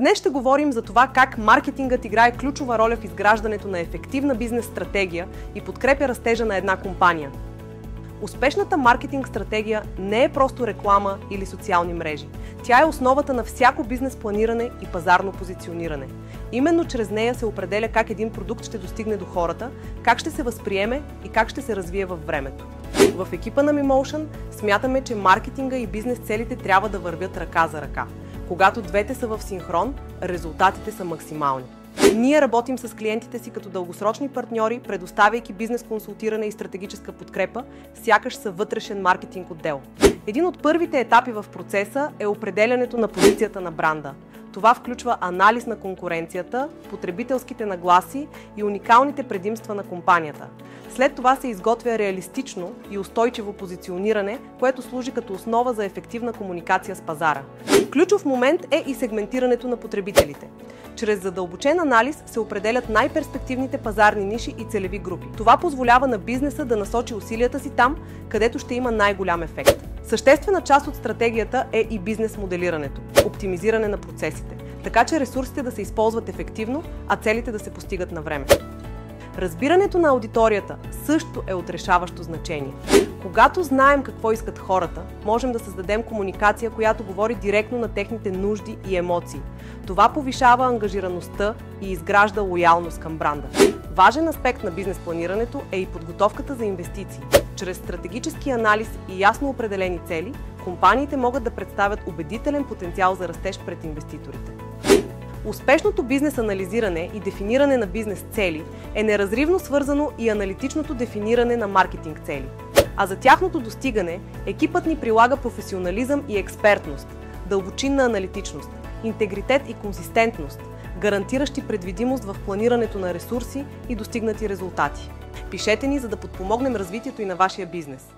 Днес ще говорим за това как маркетингът играе ключова роля в изграждането на ефективна бизнес стратегия и подкрепя растежа на една компания. Успешната маркетинг стратегия не е просто реклама или социални мрежи. Тя е основата на всяко бизнес планиране и пазарно позициониране. Именно чрез нея се определя как един продукт ще достигне до хората, как ще се възприеме и как ще се развие във времето. В екипа на MeMotion смятаме, че маркетинга и бизнес целите трябва да вървят ръка за ръка. Когато двете са в синхрон, резултатите са максимални. Ние работим с клиентите си като дългосрочни партньори, предоставяйки бизнес консултиране и стратегическа подкрепа, сякаш са вътрешен маркетинг отдел. Един от първите етапи в процеса е определянето на позицията на бранда. Това включва анализ на конкуренцията, потребителските нагласи и уникалните предимства на компанията. След това се изготвя реалистично и устойчиво позициониране, което служи като основа за ефективна комуникация с пазара. Ключов момент е и сегментирането на потребителите. Чрез задълбочен анализ се определят най-перспективните пазарни ниши и целеви групи. Това позволява на бизнеса да насочи усилията си там, където ще има най-голям ефект. Съществена част от стратегията е и бизнес моделирането, оптимизиране на процесите, така че ресурсите да се използват ефективно, а целите да се постигат на време. Разбирането на аудиторията също е от решаващо значение. Когато знаем какво искат хората, можем да създадем комуникация, която говори директно на техните нужди и емоции. Това повишава ангажираността и изгражда лоялност към бранда. Важен аспект на бизнес планирането е и подготовката за инвестиции. Чрез стратегически анализ и ясно определени цели, компаниите могат да представят убедителен потенциал за растеж пред инвеститорите. Успешното бизнес анализиране и дефиниране на бизнес цели е неразривно свързано и аналитичното дефиниране на маркетинг цели. А за тяхното достигане екипът ни прилага професионализъм и експертност, дълбочинна аналитичност, интегритет и консистентност, гарантиращи предвидимост в планирането на ресурси и достигнати резултати. Пишете ни, за да подпомогнем развитието и на вашия бизнес.